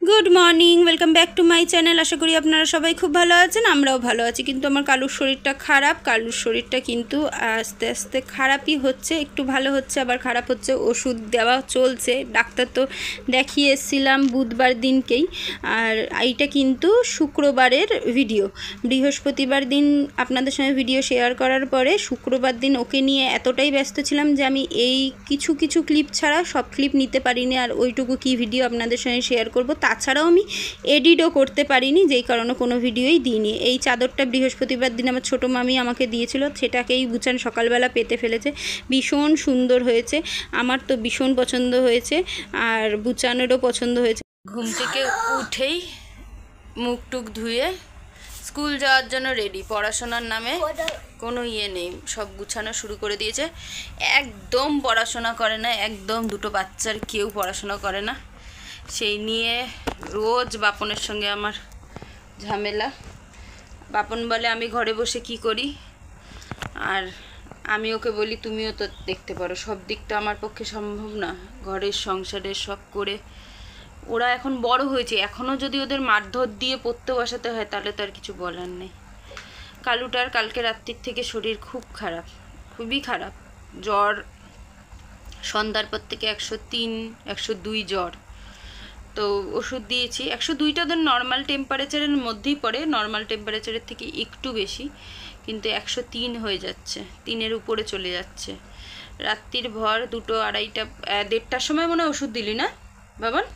Good morning, welcome back to my channel. আশা করি আপনারা সবাই খুব ভালো আছেন, আমরাও ভালো আছি। কিন্তু আমার কালুর শরীরটা খারাপ, কালুর শরীরটা কিন্তু আস্তে আস্তে খারাপই হচ্ছে, একটু ভালো হচ্ছে আবার খারাপ হচ্ছে। ওষুধ দেওয়া চলছে, ডাক্তার তো দেখিয়ে এসেছিলাম বুধবার দিনকেই। আর এইটা কিন্তু শুক্রবারের ভিডিও। বৃহস্পতিবার দিন আপনাদের সঙ্গে ভিডিও শেয়ার করার পরে শুক্রবার দিন ওকে নিয়ে এতটাই ব্যস্ত ছিলাম যে আমি এই কিছু কিছু ক্লিপ ছাড়া সব ক্লিপ নিতে পারিনি। আর ওইটুকু কি ভিডিও আপনাদের সঙ্গে শেয়ার করব, তাছাড়াও আমি এডিটও করতে পারিনি, যেই কারণে কোনো ভিডিওই দিইনি। এই চাদরটা বৃহস্পতিবার দিন আমার ছোটো মামি আমাকে দিয়েছিল, সেটাকেই বুচান সকালবেলা পেতে ফেলেছে। ভীষণ সুন্দর হয়েছে, আমার তো ভীষণ পছন্দ হয়েছে, আর বুচানেরও পছন্দ হয়েছে। ঘুম থেকে উঠেই মুখ টুক ধুয়ে স্কুল যাওয়ার জন্য রেডি। পড়াশোনার নামে কোনো নেই, সব গুছানো শুরু করে দিয়েছে। একদম পড়াশোনা করে না, একদম। দুটো বাচ্চার কেউ পড়াশোনা করে না, সেই নিয়ে রোজ বাপনের সঙ্গে আমার ঝামেলা। বাপন বলে আমি ঘরে বসে কি করি, আর আমি ওকে বলি তুমিও তো দেখতে পারো। সব দিকটা আমার পক্ষে সম্ভব না, ঘরের সংসারের সব করে। ওরা এখন বড় হয়েছে, এখনও যদি ওদের মারধর দিয়ে পড়তে বসাতে হয় তাহলে তো আর কিছু বলার নেই। কালুটার কালকে রাত্রির থেকে শরীর খুব খারাপ, খুবই খারাপ। জ্বর সন্ধ্যার পর থেকে 103, 102 জ্বর। তো ওষুধ দিয়েছি। 102টা ওদের নর্মাল টেম্পারেচারের মধ্যেই পড়ে, নর্মাল টেম্পারেচারের থেকে একটু বেশি, কিন্তু 103 হয়ে যাচ্ছে, 3-এর উপরে চলে যাচ্ছে। রাত্রির ভর 2টো 2:30টা 1:30টার সময় মনে হয় ওষুধ দিলি না বাবান?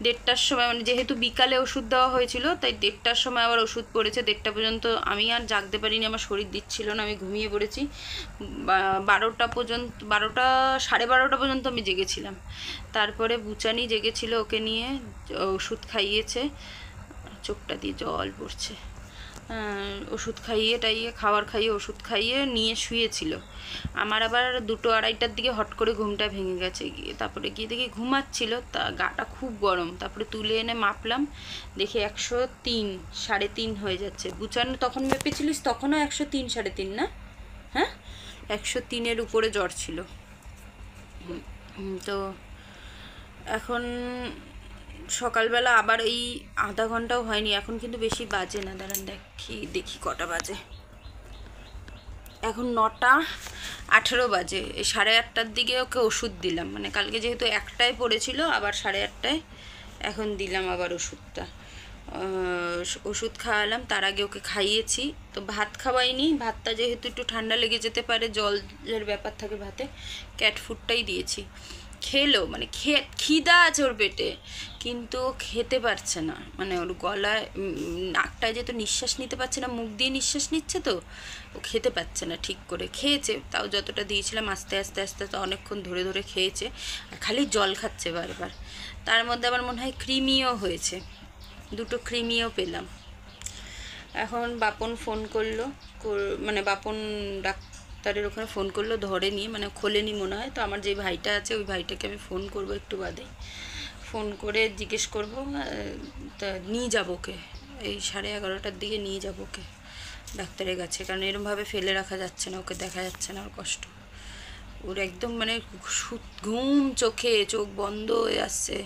1:30টার সময়, মানে যেহেতু বিকালে ওষুধ দেওয়া হয়েছিল তাই 1:30টার সময় আবার ওষুধ পড়েছে। 1:30টা পর্যন্ত আমি আর জাগতে পারিনি, আমার শরীর দিচ্ছিল না, আমি ঘুমিয়ে পড়েছি। 12টা পর্যন্ত, 12টা 12:30টা পর্যন্ত আমি জেগেছিলাম। তারপরে বুচানি জেগেছিল, ওকে নিয়ে ওষুধ খাইয়েছে, চোখটা দিয়ে জল পড়ছে। ওষুধ খাইয়ে টাইয়ে, খাবার খাইয়ে ওষুধ খাইয়ে নিয়ে শুয়েছিল। আমার আবার 2টো 2:30টার দিকে হট করে ঘুমটা ভেঙে গেছে। তারপরে গিয়ে দেখি ঘুমাচ্ছিল, তা গাটা খুব গরম। তারপরে তুলে এনে মাপলাম, দেখি 103, 3.5 হয়ে যাচ্ছে। বুচানো তখন মেপেছিলিস, তখনও 103, 3.5 না? হ্যাঁ, 103-এর উপরে জ্বর ছিল। তো এখন সকালবেলা আবার এই আধা ঘন্টাও হয়নি, এখন কিন্তু বেশি বাজে না, দাঁড়ান দেখি কটা বাজে। এখন 9:18 বাজে। এই 8:30টার দিকে ওকে ওষুধ দিলাম, মানে কালকে যেহেতু 1টায় পড়েছিল, আবার 8:30টায় এখন দিলাম আবার ওষুধটা। ওষুধ খাওয়ালাম, তার আগে ওকে খাইয়েছি। তো ভাত খাওয়াইনি, ভাতটা যেহেতু একটু ঠান্ডা লেগে যেতে পারে, জলের ব্যাপার থাকে ভাতে, ক্যাট ফুডটাই দিয়েছি। খেলো, মানে খিদা আছে ওর পেটে, কিন্তু খেতে পারছে না। মানে ওর গলায়, নাকটায় যেহেতু নিঃশ্বাস নিতে পারছে না, মুখ দিয়ে নিঃশ্বাস নিচ্ছে, তো ও খেতে পারছে না ঠিক করে। খেয়েছে, তাও যতটা দিয়েছিলাম আস্তে আস্তে আস্তে তো অনেকক্ষণ ধরে ধরে খেয়েছে, আর খালি জল খাচ্ছে বারবার। তার মধ্যে আবার মনে হয় কৃমিও হয়েছে, 2টো কৃমিও পেলাম। এখন বাপন ফোন করলো, মানে বাপন ডাক্তারের ওখানে ফোন করলো, ধরেনি, মানে খোলেনি মনে হয়। তো আমার যে ভাইটা আছে, ওই ভাইটাকে আমি ফোন করবো একটু বাদে, ফোন করে জিজ্ঞেস করবো, তা নিয়ে যাবো ওকে, এই 11:30টার দিকে নিয়ে যাবো ওকে ডাক্তারের কাছে। কারণ এরমভাবে ফেলে রাখা যাচ্ছে না, ওকে দেখা যাচ্ছে না, ওর কষ্ট। ওর একদম মানে ঘুম চোখে, চোখ বন্ধ হয়ে আসছে,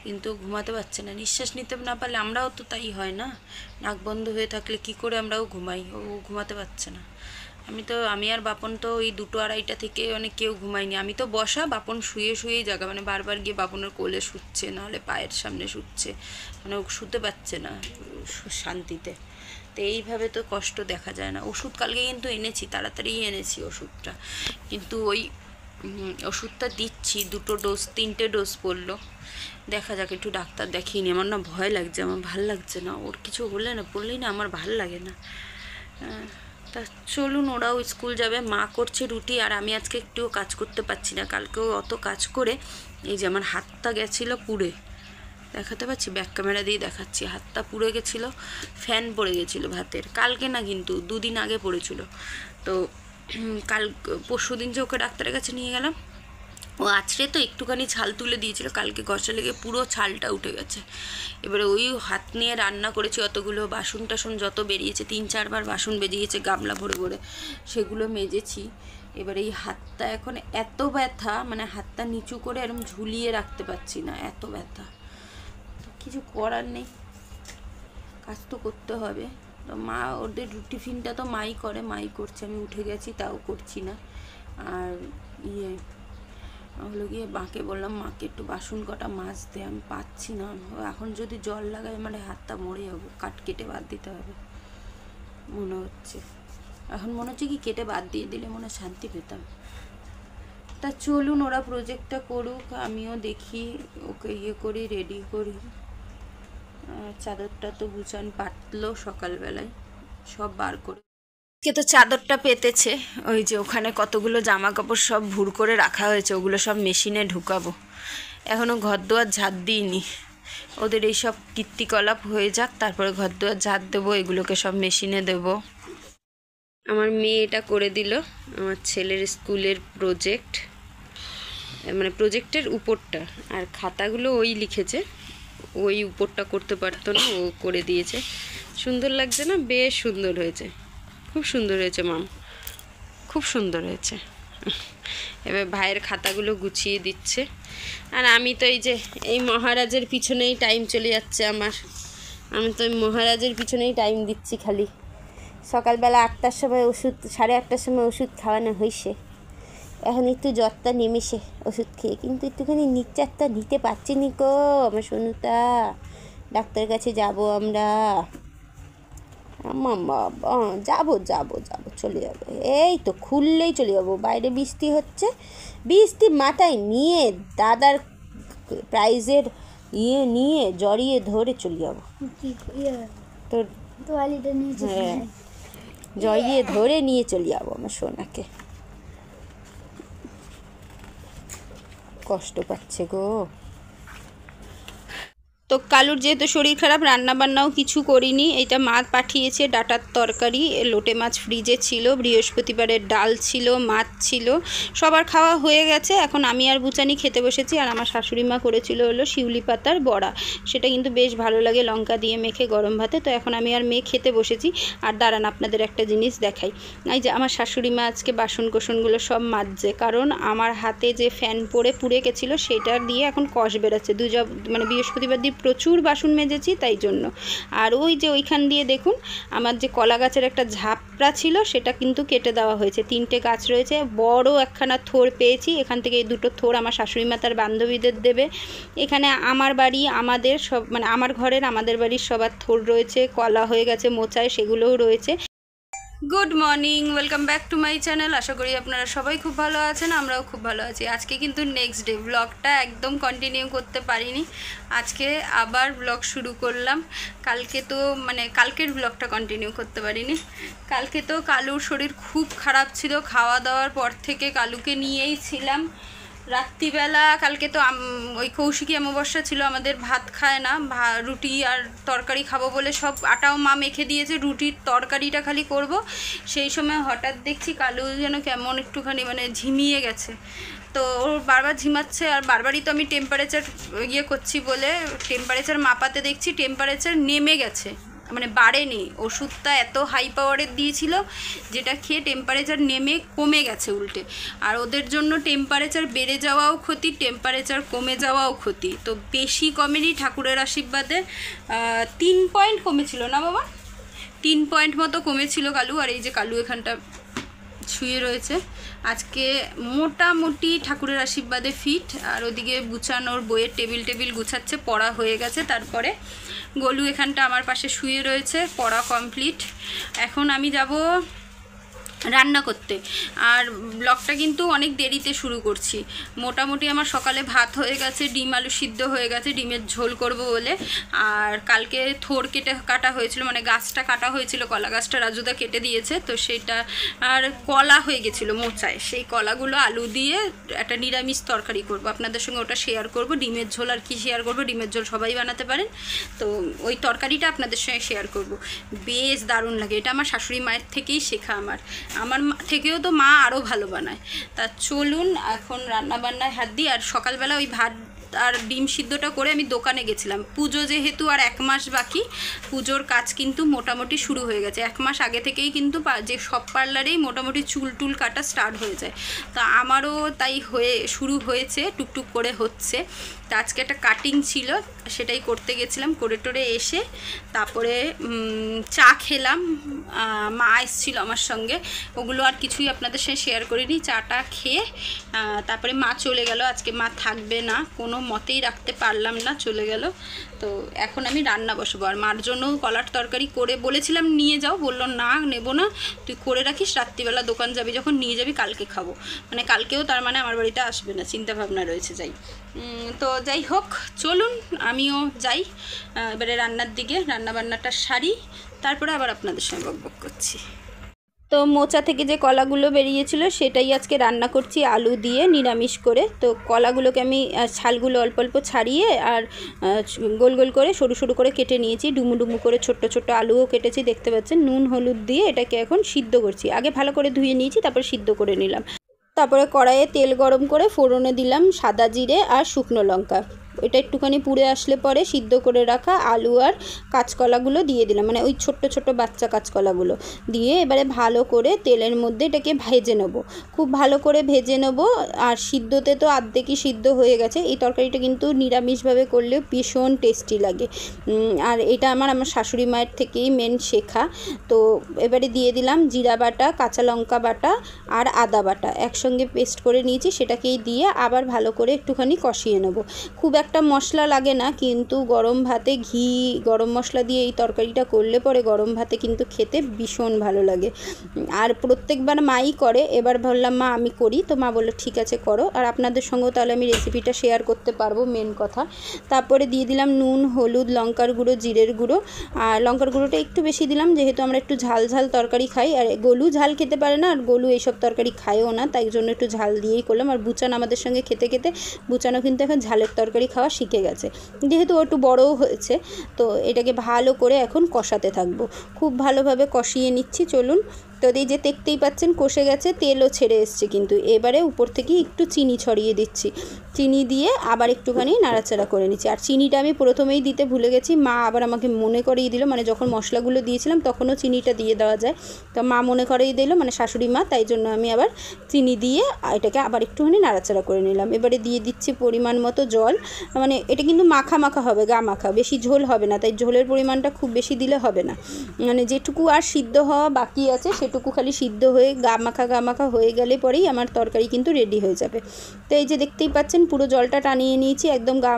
কিন্তু ঘুমাতে পারছে না। নিঃশ্বাস নিতে না পারলে আমরাও তো তাই হয় না, নাক বন্ধ হয়ে থাকলে কি করে আমরাও ঘুমাই, ও ঘুমাতে পারছে না। আমি আর বাপন তো ওই 2টো 2:30টা থেকে মানে কেউ ঘুমাইনি। আমি তো বসা, বাপন শুয়ে শুয়েই জাগা, মানে বারবার গিয়ে বাপনের কোলে শুচ্ছে, নাহলে পায়ের সামনে শুচ্ছে, মানে ও শুতে পারছে না শান্তিতে। তো এইভাবে তো কষ্ট দেখা যায় না। ওষুধ কালকে কিন্তু এনেছি, তাড়াতাড়ি এনেছি ওষুধটা, কিন্তু ওই ওষুধটা দিচ্ছি, 2টো ডোজ 3টে ডোজ পড়লো। দেখা যাক, একটু ডাক্তার দেখিয়ে নি। আমার না ভয় লাগছে, আমার ভাল লাগছে না। ওর কিছু হলে না, পড়লেই না আমার ভাল লাগে না। তা চলুন, ওরাও স্কুল যাবে, মা করছে রুটি, আর আমি আজকে একটুও কাজ করতে পারছি না। কালকেও অত কাজ করে এই যে আমার হাতটা গেছিলো পুড়ে, দেখাতে পাচ্ছি, ব্যাক ক্যামেরা দিয়ে দেখাচ্ছি, হাতটা পুড়ে গেছিলো, ফ্যান পড়ে গেছিলো ভাতের। কালকে না, কিন্তু 2 দিন আগে পড়েছিল। তো পরশু দিন যে ওকে ডাক্তারের কাছে নিয়ে গেলাম, ও আছড়ে তো একটুখানি ছাল তুলে দিয়েছিল, কালকে ঘষা লেগে পুরো ছালটা উঠে গেছে। এবারে ওই হাত নিয়ে রান্না করেছি, অতগুলো বাসন টাসন যত বেরিয়েছে, 3-4 বার বাসন বেরিয়েছে গামলা ভরে ভরে, সেগুলো মেজেছি। এবারে এই হাতটা এখন এত ব্যথা, মানে হাতটা নিচু করে এরকম ঝুলিয়ে রাখতে পারছি না, এত ব্যথা। কিছু করার নেই, কাজ তো করতে হবে। তো মা ওদের টিফিনটা তো মাই করে, মাই করছে, আমি উঠে গেছি তাও করছি না। আর হলো গিয়ে মাকে বললাম মাকে একটু বাসন কটা মাছ দে, আমি পাচ্ছি না, এখন যদি জল লাগাই মানে হাতটা মরে যাবো, কেটে বাদ দিতে হবে মনে হচ্ছে। এখন মনে হচ্ছে কি কেটে বাদ দিয়ে দিলে মনে শান্তি পেতাম। তা চলুন ওরা প্রজেক্টটা করুক, আমিও দেখি ওকে করি, রেডি করি। চাদরটা তো গুছান পাতলো সকালবেলায়, সব বার করে কে তো চাদরটা পেতেছে। ওই যে ওখানে কতগুলো জামা কাপড় সব ভুর করে রাখা হয়েছে, ওগুলো সব মেশিনে ঢুকাবো। এখনও ঘর দুয়ার ঝাড় দিইনি, ওদের এইসব কীর্তিকলাপ হয়ে যাক, তারপরে ঘর দুয়ার ঝাড় দেবো, এগুলোকে সব মেশিনে দেবো। আমার মেয়ে এটা করে দিল, আমার ছেলের স্কুলের প্রজেক্ট, মানে প্রজেক্টের উপরটা, আর খাতাগুলো ওই লিখেছে, ওই উপরটা করতে পারতো না, ও করে দিয়েছে। সুন্দর লাগছে না? বেশ সুন্দর হয়েছে, খুব সুন্দর হয়েছে মাম, খুব সুন্দর হয়েছে। এবার ভাইয়ের খাতাগুলো গুছিয়ে দিচ্ছে, আর আমি তো এই মহারাজের পিছনেই টাইম চলে যাচ্ছে আমার। আমি তো মহারাজের পিছনেই টাইম দিচ্ছি খালি। সকালবেলা 8টার সময় ওষুধ, 8:30টার সময় ওষুধ খাওয়ানো হয়েছে, এখন একটু জ্বরটা নেমেছে ওষুধ খেয়ে, কিন্তু একটুখানি নিচারটা নিতে পারছি নি কো আমার সোনুটা। ডাক্তারের কাছে যাব আমরা, যাবো চলে যাবো, এই তো খুললেই চলে যাবো। বাইরে বৃষ্টি হচ্ছে, বৃষ্টি মাথায় নিয়ে দাদার প্রাইজের নিয়ে জড়িয়ে ধরে চলে যাবো। তোর হ্যাঁ, জড়িয়ে ধরে নিয়ে চলে যাবো আমার সোনাকে। কষ্ট পাচ্ছে গো। তো কালুর যেহেতু শরীর খারাপ, রান্না বান্নাও কিছু করিনি। এইটা মা পাঠিয়েছে ডাটার তরকারি, লোটে মাছ ফ্রিজে ছিল, বৃহস্পতিবারের ডাল ছিল, মাছ ছিল, সবার খাওয়া হয়ে গেছে। এখন আমি আর বুচানি খেতে বসেছি। আর আমার শাশুড়ি মা করেছিল হলো শিউলি পাতার বড়া, সেটা কিন্তু বেশ ভালো লাগে লঙ্কা দিয়ে মেখে গরম ভাতে। তো এখন আমি আর মেয়ে খেতে বসেছি। আর দাঁড়ান আপনাদের একটা জিনিস দেখাই, এই যে আমার শাশুড়ি মা আজকে বাসন কোসনগুলো সব মাজছে, কারণ আমার হাতে যে ফ্যান পড়ে পুড়ে গেছিলো সেটা দিয়ে এখন কষ বেরোচ্ছে। মানে বৃহস্পতিবার দিয়ে প্রচুর বাসন মেজেছি তাই জন্য। আর ওই যে ওইখান দিয়ে দেখুন আমার যে কলা গাছের একটা ঝাপড়া ছিল সেটা কিন্তু কেটে দেওয়া হয়েছে। 3টে গাছ রয়েছে, বড় একখানা থোড় পেয়েছি, এখান থেকে এই 2টো থোড় আমার শাশুড়ি মা তার বান্ধবীদের দেবে। এখানে আমার বাড়ি, আমাদের সব, মানে আমার ঘরের, আমাদের বাড়ির সবার থোড় রয়েছে, কলা হয়ে গেছে মোচায়, সেগুলোও রয়েছে। Good morning, welcome back to my channel. আশা করি আপনারা সবাই খুব ভালো আছেন, আমরাও খুব ভালো আছি। আজকে কিন্তু নেক্সট ডে, ব্লগটা একদম কন্টিনিউ করতে পারিনি, আজকে আবার ব্লগ শুরু করলাম। কালকে তো মানে কালকের ব্লগটা কন্টিনিউ করতে পারিনি। কালকে তো কালুর শরীর খুব খারাপ ছিল, খাওয়া দাওয়ার পর থেকে কালুকে নিয়েই ছিলাম। রাত্রিবেলা কালকে তো ওই কৌশিকী অমাবস্যা ছিল, আমাদের ভাত খায় না, রুটি আর তরকারি খাবো বলে সব আটাও মা মেখে দিয়েছে, রুটির তরকারিটা খালি করব। সেই সময় হঠাৎ দেখছি কালু যেন কেমন একটুখানি মানে ঝিমিয়ে গেছে। তো ওর বারবার ঝিমাচ্ছে, আর বারবারই তো আমি টেম্পারেচার করছি বলে টেম্পারেচার মাপাতে দেখছি টেম্পারেচার নেমে গেছে, মানে বাড়েনি। ওষুধটা এত হাই পাওয়ারের দিয়েছিল যেটা খেয়ে টেম্পারেচার নেমে কমে গেছে উল্টে। আর ওদের জন্য টেম্পারেচার বেড়ে যাওয়াও ক্ষতি, টেম্পারেচার কমে যাওয়াও ক্ষতি। তো বেশি কমেনি, ঠাকুরের আশীর্বাদে 3 পয়েন্ট কমেছিল না বাবা, 3 পয়েন্ট মতো কমেছিল কালু। আর এই যে কালু এখানটা শুয়ে রয়েছে, আজকে মোটামুটি ঠাকুরের আশীর্বাদে ফিট। আর ওদিকে গুছানোর বইয়ের টেবিল গুছাচ্ছে, পড়া হয়ে গেছে। তারপরে গোলু এখানটা আমার পাশে শুয়ে রয়েছে, পড়া কমপ্লিট। এখন আমি যাব রান্না করতে। আর ব্লগটা কিন্তু অনেক দেরিতে শুরু করছি। মোটামুটি আমার সকালে ভাত হয়ে গেছে, ডিম আলু সিদ্ধ হয়ে গেছে, ডিমের ঝোল করব বলে। আর কালকে থোড় কাটা হয়েছিল, মানে গাছটা কাটা হয়েছিল, কলা গাছটা রাজুদা কেটে দিয়েছে, তো সেটা আর কলা হয়ে গেছিলো মোচায়, সেই কলাগুলো আলু দিয়ে একটা নিরামিষ তরকারি করব, আপনাদের সঙ্গে ওটা শেয়ার করব। ডিমের ঝোল আর কি শেয়ার করব, ডিমের ঝোল সবাই বানাতে পারেন, তো ওই তরকারিটা আপনাদের সঙ্গে শেয়ার করব। বেশ দারুণ লাগে, এটা আমার শাশুড়ি মায়ের থেকেই শেখা, আমার থেকেও তো মা আরও ভালো বানায়। তা চলুন এখন রান্না বান্নায় হাত দিই। আর সকালবেলা ওই ভাত আর ডিম সিদ্ধটা করে আমি দোকানে গেছিলাম। পুজো যেহেতু আর 1 মাস বাকি, পুজোর কাজ কিন্তু মোটামুটি শুরু হয়ে গেছে। 1 মাস আগে থেকেই কিন্তু যে সব পার্লারেই মোটামুটি চুল টুল কাটা স্টার্ট হয়ে যায়। তা আমারও তাই শুরু হয়েছে, টুকটুক করে হচ্ছে। তা আজকে একটা কাটিং ছিল, সেটাই করতে গেছিলাম। করে টোরে এসে তারপরে চা খেলাম, মা এসেছিলো আমার সঙ্গে, ওগুলো আর কিছুই আপনাদের সাথে শেয়ার করিনি। চাটা খেয়ে তারপরে মা চলে গেল, আজকে মা থাকবে না, কোনো মতেই রাখতে পারলাম না, চলে গেল। তো এখন আমি রান্না বসবো। আর মার জন্য কলার তরকারি করে বলেছিলাম নিয়ে যাও, বললো না নেবো না, তুই করে রাখিস, রাত্রিবেলা দোকান যাবি যখন নিয়ে যাবি, কালকে খাবো। মানে কালকেও তার মানে আমার বাড়িতে আসবে না, চিন্তাভাবনা রয়েছে। যাই তো যাই হোক, চলুন আমিও যাই এবারে রান্নার দিকে, রান্নাবান্নাটা সারি, তারপরে আবার আপনাদের সঙ্গে বকবক করছি। তো মোচা থেকে যে কলাগুলো বেরিয়েছিল সেটাই আজকে রান্না করছি আলু দিয়ে নিরামিষ করে। তো কলাগুলোকে আমি ছালগুলো অল্প অল্প ছাড়িয়ে আর গোল গোল করে সরু সরু করে কেটে নিয়েছি, ডুমু ডুমু করে ছোট্ট ছোট্ট আলুও কেটেছি, দেখতে পাচ্ছেন। নুন হলুদ দিয়ে এটাকে এখন সিদ্ধ করছি, আগে ভালো করে ধুয়ে নিয়েছি, তারপর সিদ্ধ করে নিলাম। তারপরে কড়াইয়ে তেল গরম করে ফোড়নে দিলাম সাদা জিরে আর শুকনো লঙ্কা। এটা একটুখানি পুড়ে আসলে পরে সিদ্ধ করে রাখা আলু আর কাঁচকলাগুলো দিয়ে দিলাম, মানে ওই ছোট্ট ছোট্ট বাচ্চা কাঁচকলাগুলো দিয়ে এবারে ভালো করে তেলের মধ্যে এটাকে ভেজে নেব, খুব ভালো করে ভেজে নেব। আর সিদ্ধতে তো আর্ধেকই সিদ্ধ হয়ে গেছে। এই তরকারিটা কিন্তু নিরামিষভাবে করলেও ভীষণ টেস্টি লাগে, আর এটা আমার শাশুড়ি মায়ের থেকেই মেন শেখা। তো এবারে দিয়ে দিলাম জিরা বাটা, কাঁচা লঙ্কা বাটা আর আদা বাটা একসঙ্গে পেস্ট করে নিয়েছি, সেটাকেই দিয়ে আবার ভালো করে একটুখানি কষিয়ে নেব। খুব একটা মশলা লাগে না, কিন্তু গরম ভাতে ঘি গরম মশলা দিয়ে এই তরকারিটা করলে পরে গরম ভাতে কিন্তু খেতে ভীষণ ভালো লাগে। আর প্রত্যেকবার মাই করে, এবার বললাম মা আমি করি, তো মা বললো ঠিক আছে করো, আর আপনাদের সঙ্গেও তাহলে আমি রেসিপিটা শেয়ার করতে পারবো, মেন কথা। তারপরে দিয়ে দিলাম নুন, হলুদ, লঙ্কার গুঁড়ো, জিরের গুঁড়ো, আর লঙ্কার গুঁড়োটা একটু বেশি দিলাম, যেহেতু আমরা একটু ঝাল ঝাল তরকারি খাই, আর গোলু ঝাল খেতে পারে না, আর গোলু এইসব তরকারি খায়ও না, তাই জন্য একটু ঝাল দিয়েই করলাম। আর বুচান আমাদের সঙ্গে খেতে খেতে বুচানও কিন্তু এখন ঝালের তরকারি খাওয়া শিখে গেছে, যেহেতু ও একটু বড়ও হয়েছে। তো এটাকে ভালো করে এখন কষাতে থাকবো, খুব ভালোভাবে কষিয়ে নিচ্ছি। চলুন, তো এই যে দেখতেই পাচ্ছেন কষে গেছে, তেলও ছেড়ে এসছে, কিন্তু এবারে উপর থেকে একটু চিনি ছড়িয়ে দিচ্ছি, চিনি দিয়ে আবার একটুখানি নাড়াচাড়া করে নিচ্ছি। আর চিনিটা আমি প্রথমেই দিতে ভুলে গেছি, মা আবার আমাকে মনে করিয়ে দিল, মানে যখন মশলাগুলো দিয়েছিলাম তখনও চিনিটা দিয়ে দেওয়া যায়, তো মা মনে করিয়ে দিল, মানে শাশুড়ি মা, তাই জন্য আমি আবার চিনি দিয়ে এটাকে আবার একটুখানি নাড়াচাড়া করে নিলাম। এবারে দিয়ে দিচ্ছি পরিমাণ মতো জল, মানে এটা কিন্তু মাখা মাখা হবে, গা মাখা, বেশি ঝোল হবে না, তাই ঝোলের পরিমাণটা খুব বেশি দিলে হবে না, মানে যেটুকু আর সিদ্ধ হওয়া বাকি আছে সেটুকু খালি সিদ্ধ হয়ে গা মাখা হয়ে গেলে পরেই আমার তরকারি কিন্তু রেডি হয়ে যাবে। তো এই যে দেখতেই পাচ্ছেন পুরো জলটা টানিয়ে নিয়েছি, একদম গা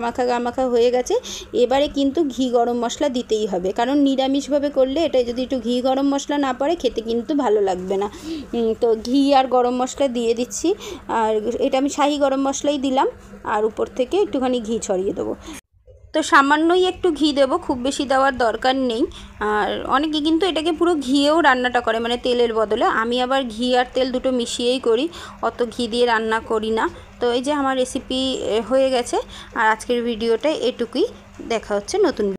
মাখা হয়ে গেছে। এবারে কিন্তু ঘি গরম মশলা দিতেই হবে, কারণ নিরামিষভাবে করলে এটা যদি একটু ঘি গরম মশলা না পড়ে খেতে কিন্তু ভালো লাগবে না। তো ঘি আর গরম মশলা দিয়ে দিচ্ছি, আর এটা আমি শাহি গরম মশলাই দিলাম, আর উপর থেকে একটুখানি ঘি ছড়িয়ে দেবো। তো সামান্যই একটু ঘি দেবো, খুব বেশি দেওয়ার দরকার নেই। আর অনেকে কিন্তু এটাকে পুরো ঘিয়েও রান্নাটা করে, মানে তেলের বদলে। আমি আবার ঘি আর তেল দুটো মিশিয়েই করি, অত ঘি দিয়ে রান্না করি না। তো এই যে আমার রেসিপি হয়ে গেছে, আর আজকের ভিডিওটা এটুকুই, দেখা হচ্ছে নতুন